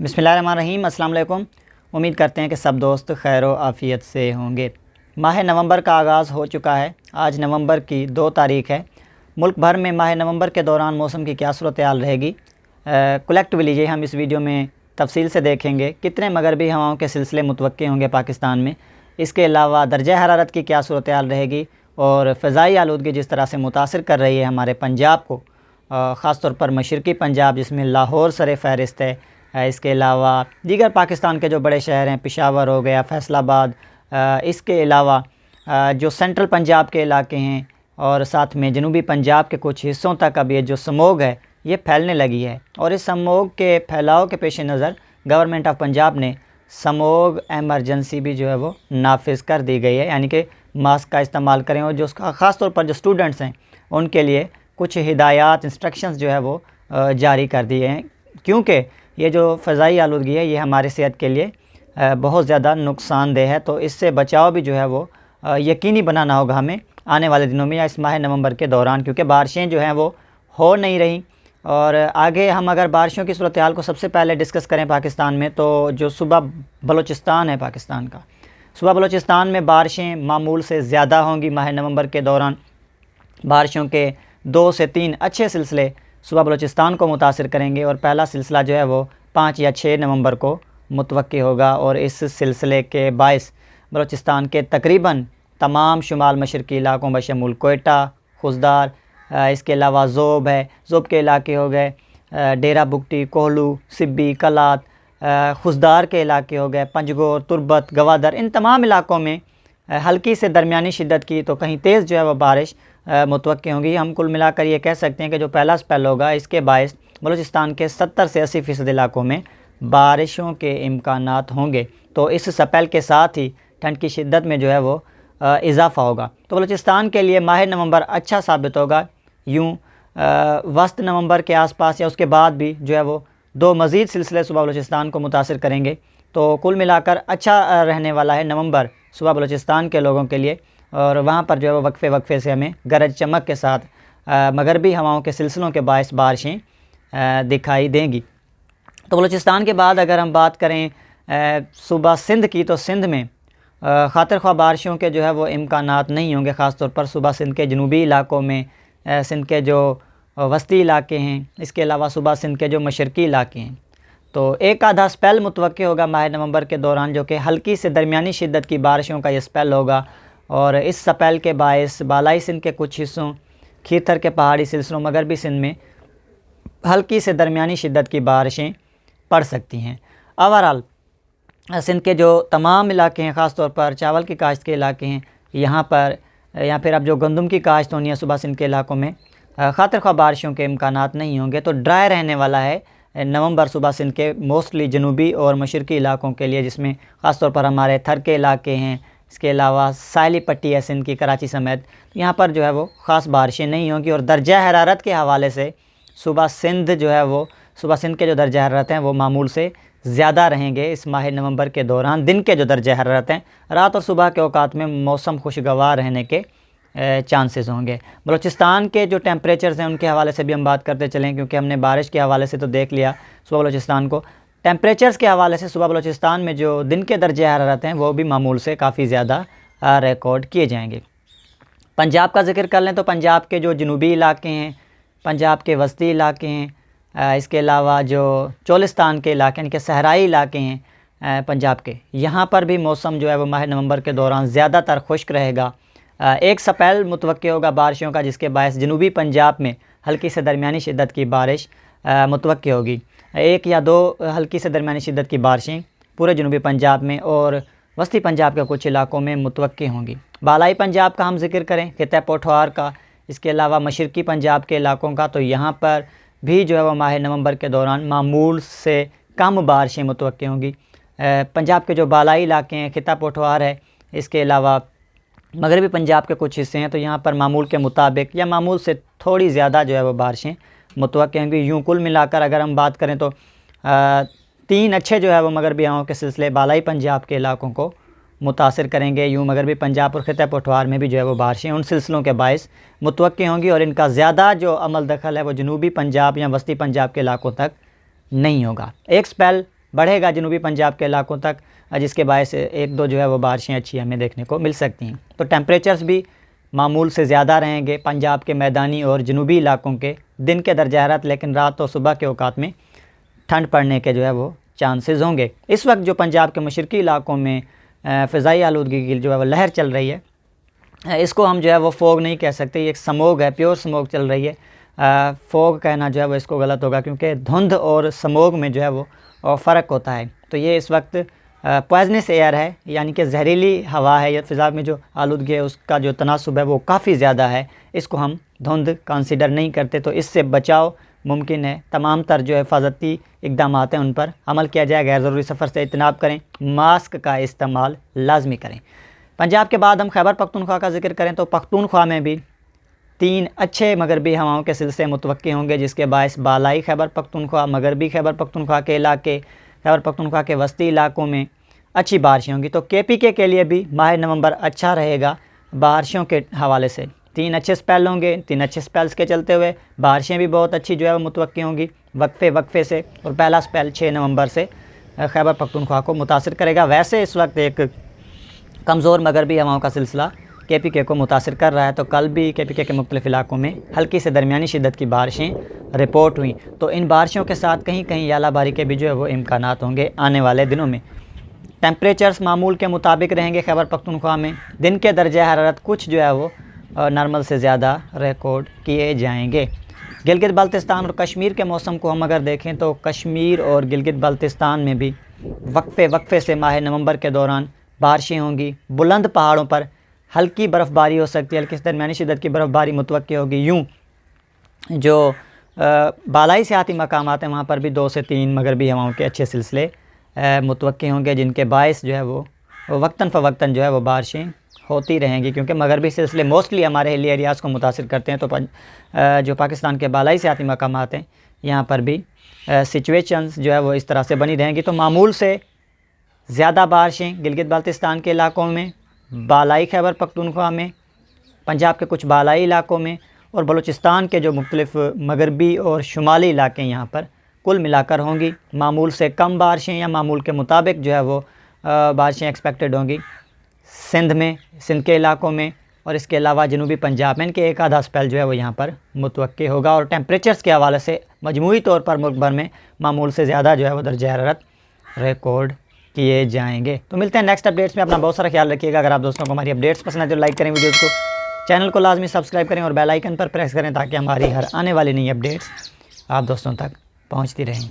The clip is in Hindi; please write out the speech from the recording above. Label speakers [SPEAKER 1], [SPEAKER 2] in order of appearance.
[SPEAKER 1] बिस्मिल्लाहिर्रहमानिर्रहीम। अस्सलाम वालेकुम। उम्मीद करते हैं कि सब दोस्त खैर व आफ़ियत से होंगे। माह नवंबर का आगाज़ हो चुका है। आज नवंबर की 2 तारीख़ है। मुल्क भर में माह नवंबर के दौरान मौसम की क्या सूरत हाल रहेगी, कलेक्टिवली ये हम इस वीडियो में तफसील से देखेंगे। कितने मगरबी हवाओं के सिलसिले मुतवक्के होंगे पाकिस्तान में, इसके अलावा दर्जा हरारत की क्या सूरत हाल रहेगी और फ़ज़ाई आलूदगी जिस तरह से मुतासिर कर रही है हमारे पंजाब को, ख़ास तौर पर मशरक़ी पंजाब जिसमें लाहौर सर फ़हरिस्त है। इसके अलावा दीगर पाकिस्तान के जो बड़े शहर हैं, पेशावर हो गया, फैसलाबाद, इसके अलावा जो सेंट्रल पंजाब के इलाके हैं और साथ में जनूबी पंजाब के कुछ हिस्सों तक अब ये जो स्मोग है ये फैलने लगी है। और इस स्मोग के फैलाव के पेश नज़र गवर्नमेंट ऑफ पंजाब ने स्मोग एमरजेंसी भी जो है वो नाफिज कर दी गई है, यानी कि मास्क का इस्तेमाल करें। और जो ख़ास तौर पर जो स्टूडेंट्स हैं उनके लिए कुछ हिदायत इंस्ट्रक्शंस जो है वो जारी कर दिए हैं, क्योंकि ये जो फ़ज़ाई आलूदगी है ये हमारी सेहत के लिए बहुत ज़्यादा नुकसानदेह है। तो इससे बचाव भी जो है वो यकीनी बनाना होगा हमें आने वाले दिनों में या इस माह नवंबर के दौरान, क्योंकि बारिशें जो हैं वो हो नहीं रही। और आगे हम अगर बारिशों की सूरत हाल को सबसे पहले डिस्कस करें पाकिस्तान में, तो जो सूबा बलूचिस्तान है पाकिस्तान का, सूबा बलूचिस्तान में बारिशें मामूल से ज़्यादा होंगी। माह नवंबर के दौरान बारिशों के 2 से 3 अच्छे सिलसिले सूबा बलूचिस्तान को मुतासिर करेंगे और पहला सिलसिला जो है वो 5 या 6 नवंबर को मुतवक्की होगा। और इस सिलसिले के बायस बलूचिस्तान के तकरीबन तमाम शुमाल मशरक़ी इलाकों बशमूल कोयटा, खुजदार, इसके अलावा ज़ोब है, ज़ोब के इलाके हो गए, डेरा बुगटी, कोहलू, सिब्बी, कलात, खुजदार के इलाके हो गए, पंजगोर, तुरबत, गवादर, इन तमाम इलाकों में हल्की से दरमियानी शिद्दत की तो कहीं तेज़ जो है वह बारिश मुतवक्की होंगी। हम कुल मिलाकर ये कह सकते हैं कि जो पहला स्पेल होगा इसके बायस बलूचिस्तान के 70 से 80% इलाकों में बारिशों के इम्कानात होंगे। तो इस स्पेल के साथ ही ठंड की शिद्दत में जो है वो इजाफ़ा होगा। तो बलूचिस्तान के लिए माह नवंबर अच्छा साबित होगा। यूँ वस्त नवंबर के आसपास या उसके बाद भी जो है वो 2 मज़ीद सिलसिले सूबा बलूचिस्तान को मुतासिर करेंगे। तो कुल मिलाकर अच्छा रहने वाला है नवंबर सूबा बलूचिस्तान के लोगों के लिए। और वहाँ पर जो है वो वक्फे से हमें गरज चमक के साथ मगरबी हवाओं के सिलसिलों के बायस बारिशें दिखाई देंगी। तो बलूचिस्तान के बाद अगर हम बात करें सूबा सिंध की, तो सिंध में खातिर ख्वाह बारिशों के जो है वो इम्कानात नहीं होंगे, ख़ास तौर पर सूबा सिंध के जनूबी इलाकों में, सिंध के जो वस्ती इलाके हैं, इसके अलावा सूबा सिंध के जो मशरक़ी इलाके हैं। तो एक आधा स्पेल मुतवक्की होगा माह नवंबर के दौरान, जो कि हल्की से दरमियानी शिद्दत की बारिशों का ये स्पेल होगा। और इस स्पेल के बायस बालाई सिंध के कुछ हिस्सों, खीथर के पहाड़ी सिलसिलों, मगरबी सिंध में हल्की से दरमियानी शिद्दत की बारिशें पड़ सकती हैं। ओवरऑल सिंध के जो तमाम इलाके हैं, ख़ास तौर पर चावल की काश्त के इलाके हैं, यहाँ पर या फिर अब जो गंदम की काश्त होनी है सूबा सिंध के इलाकों में खातिर ख्वाह बारिशों के इम्कानात नहीं होंगे। तो ड्राई रहने वाला है नवंबर सूबा सिंध के मोस्टली जनूबी और मशरक़ी इलाकों के लिए, जिसमें ख़ास तौर पर हमारे थर के इलाके हैं, इसके अलावा साहिली पट्टी है सिंध की, कराची समेत, यहाँ पर जो है वो ख़ास बारिशें नहीं होंगी। और दर्जा हरारत के हवाले से सूबा सिंध जो है वो, सूबा सिंध के जो दर्जा हरारत हैं वो मामूल से ज़्यादा रहेंगे इस माह नवंबर के दौरान। दिन के जो दर्जा हरारत हैं, रात और सुबह के औकात में मौसम खुशगवार रहने के चांसेस होंगे। बलूचिस्तान के जो टेम्परेचर्स हैं उनके हवाले से भी हम बात करते चलें, क्योंकि हमने बारिश के हवाले से तो देख लिया सूबा बलूचिस्तान को। टेम्परेचर्स के हवाले से सूबा बलूचिस्तान में जो दिन के दर्जे हरारत हैं वो भी मामूल से काफ़ी ज़्यादा रिकॉर्ड किए जाएंगे। पंजाब का ज़िक्र कर लें तो पंजाब के जो जनूबी इलाके हैं, पंजाब के वस्ती इलाके हैं, इसके अलावा जो चोलिस्तान के इलाके यानी कि सहराई इलाके हैं पंजाब के, यहाँ पर भी मौसम जो है वो माह नवंबर के दौरान ज़्यादातर खुश्क रहेगा। एक स्पेल मुतवक्की होगा बारिशों का, जिसके बायस जनूबी पंजाब में हल्की से दरमियानी शिद्दत की बारिश मुतवक्की होगी। 1 या 2 हल्की से दरमियानी शिद्दत की बारिशें पूरे जनूबी पंजाब में और वस्ती पंजाब के कुछ इलाकों में मुतवक्की होंगी। बालाई पंजाब का हम जिक्र करें, खिता पोठवार का, इसके अलावा मशरक़ी पंजाब के इलाकों का, तो यहाँ पर भी जो है वह माह नवंबर के दौरान मामूल से कम बारिशें मुतवक्की होंगी। पंजाब के जो बालाई इलाके हैं, खिता पोठवार है, इसके अलावा मगरबी पंजाब के कुछ हिस्से हैं, तो यहाँ पर मामूल के मुताबिक या मामूल से थोड़ी ज़्यादा जो है वो बारिशें मुतवक्की होंगी। यूँ कुल मिलाकर अगर हम बात करें तो 3 अच्छे जो है वो मगरबी हवाओं के सिलसिले बालाई पंजाब के इलाकों को मुतासिर करेंगे। यूँ मगरबी पंजाब और खिता पोठवार में भी जो है वो बारिशें उन सिलसिलों के बायस मुतवक्की होंगी और इनका ज़्यादा जो अमल दखल है वो जनूबी पंजाब या वस्ती पंजाब के इलाकों तक नहीं होगा। एक स्पेल बढ़ेगा जनूबी पंजाब के इलाकों तक, जिसके बायस एक दो जो है वो बारिशें अच्छी हमें देखने को मिल सकती हैं। तो टेम्परेचर्स भी मामूल से ज़्यादा रहेंगे पंजाब के मैदानी और जनूबी इलाकों के दिन के दर्जा हरारत, लेकिन रात और सुबह के औकात में ठंड पड़ने के जो है वो चांसेस होंगे। इस वक्त जो पंजाब के मशरक़ी इलाकों में फ़िज़ाई आलूदगी की जो है वो लहर चल रही है, इसको हम जो है वो फोग नहीं कह सकते, ये एक स्मोग है, प्योर स्मोग चल रही है। फोग कहना जो है वो इसको गलत होगा, क्योंकि धुंध और स्मोग में जो है वो फ़र्क होता है। तो ये इस वक्त पॉइजनस एयर है, यानी कि जहरीली हवा है, या फ़िज़ा में जो आलूदगी है उसका जो तनासुब है वो काफ़ी ज़्यादा है, इसको हम धुंध कंसिडर नहीं करते। तो इससे बचाव मुमकिन है। तमाम तर जो हिफाजती इक़दाम हैं उन पर अमल किया जाए, गैर ज़रूरी सफ़र से इज्तनाब करें, मास्क का इस्तेमाल लाजमी करें। पंजाब के बाद हम खैबर पख्तूनख्वा का ज़िक्र करें तो पख्तूनख्वा में भी 3 अच्छे मगरबी हवाओं के सिलसिले मुतवक्की होंगे, जिसके बायस बालाई खैबर पख्तूनख्वा, मगरबी खैबर पख्तूनख्वा के इलाके, खैबर पख्तूनख्वा के वस्ती इलाकों में अच्छी बारिशें होंगी। तो KPK के लिए भी माह नवंबर अच्छा रहेगा बारिशों के हवाले से। 3 अच्छे स्पेल होंगे, 3 अच्छे स्पेल्स के चलते हुए बारिशें भी बहुत अच्छी जो है वो मुतवक्की होंगी वक्फे से। और पहला स्पेल 6 नवंबर से खैबर पख्तूनख्वा को मुतासिर करेगा। वैसे इस वक्त एक कमज़ोर मगरबी हवाओं का सिलसिला KPK को मुतासिर कर रहा है, तो कल भी KPK के मुख्तलिफ़ इलाकों में हल्की से दरमियानी शिद्दत की बारिशें रिपोर्ट हुई। तो इन बारिशों के साथ कहीं कहीं यालाबारी के भी जो है वो इम्कानात होंगे आने वाले दिनों में। टेम्परेचर्स मामूल के मुताबिक रहेंगे खैबर पख्तूनख्वा में। दिन के दर्जा हरारत कुछ जो है वो नॉर्मल से ज़्यादा रिकॉर्ड किए जाएंगे। गिलगित बाल्तिस्तान और कश्मीर के मौसम को हम अगर देखें तो कश्मीर और गिलगित बाल्तिस्तान में भी वक्फे से माह नवंबर के दौरान बारिशें होंगी। बुलंद पहाड़ों पर हल्की बर्फ़बारी हो सकती है, हल्की से दरमियानी शिद्दत की बर्फ़बारी मुतवक्की होगी। यूँ जो बालाई सियाती मकामात हैं वहाँ पर भी 2 से 3 मगरबी हवाओं के अच्छे सिलसिले मुतवक्की होंगे, जिनके बायस जो है वो वक्तन फ़वक्तन जो है वो बारिशें होती रहेंगी, क्योंकि मगरबी सिलसिले मोस्टली हमारे हिली एरियाज़ को मुतासिर करते हैं। तो जो पाकिस्तान के बालाई सियाती मकामात हैं यहाँ पर भी सिचुएशंस जो है वो इस तरह से बनी रहेंगी। तो मामूल से ज़्यादा बारिशें गिलगित बाल्तिस्तान के इलाकों में, बालाई खैबर पख्तूनख्वा में, पंजाब के कुछ बालाई इलाकों में और बलूचिस्तान के जो मुख्तलिफ़ मगरबी और शुमाली इलाके यहाँ पर कुल मिलाकर होंगी। मामूल से कम बारिशें या मामूल के मुताबिक जो है वो बारिशें एक्सपेक्टेड होंगी सिंध के इलाकों में, और इसके अलावा जनूबी पंजाब में इनके एक आधा स्पेल जो है वो यहाँ पर मुतवक्की होगा। और टेम्परेचर्स के हवाले से मजमूई तौर पर मुल्क भर में मामूल से ज़्यादा जो है वो दर्जा हरारत रिकॉर्ड किए जाएंगे। तो मिलते हैं नेक्स्ट अपडेट्स में। अपना बहुत सारा ख्याल रखिएगा। अगर आप दोस्तों को हमारी अपडेट्स पसंद है तो लाइक करें वीडियोज़ को, चैनल को लाजमी सब्सक्राइब करें और बेल आइकन पर प्रेस करें, ताकि हमारी हर आने वाली नई अपडेट्स आप दोस्तों तक पहुँचती रहें।